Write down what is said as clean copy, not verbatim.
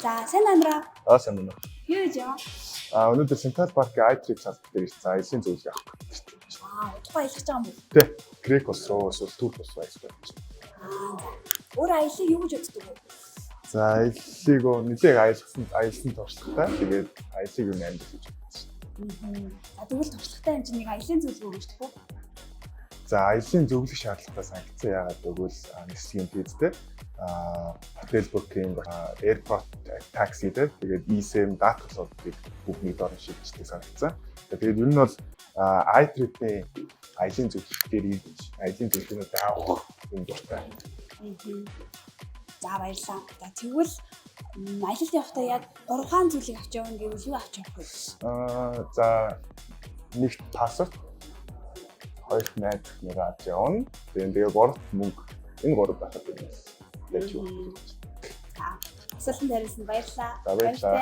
За сайн амраа. Сайн байна. Юу гэж юм? Өнөөдөр Central Park-ийн iTrip цалт дээр ирсэн. Аялын зөвлөгөө авах гэдэг чинь. Удахгүй аялах гэж байгаа юм бол. Тий. Грек ус руу эсвэл Турк ус руу аялах гэж байна. За. Өөр аялыг юу гэж үздэг вэ? За аяллыг нэлээг аялсан туршлагатай. Тэгээд аялыг юу нэмэх гэж байна. За тэгвэл туршлагатай юм чинь нэг аялын зөвлөгөө өгч төгөө. За аялын зөвлөх шаардлагатай санкцсан яагаад гэвэл нислэгийн физтэй hotel booking, airport taxi тэгээд eSIM, data cloud-ыг бүгдийг дор шилждэг санкцсан. Тэгээд ер нь бол iTrip-ийн аялын зөвлөх дээр ирж аялын зөвлөгөөнүүдээ авах юм дуртай. За баярлалаа. За тэгвэл аялалд явахдаа яг 3 хаан зүйлийг авч явна гэвэл юу авч явах вэ? За нэгт пассворт, хоёр найз нэг авч явна. Тэгээд гуравт мөнгө. Энэ гурав байхад юм. За асуултанд хариулсан баярлалаа. За баярлалаа.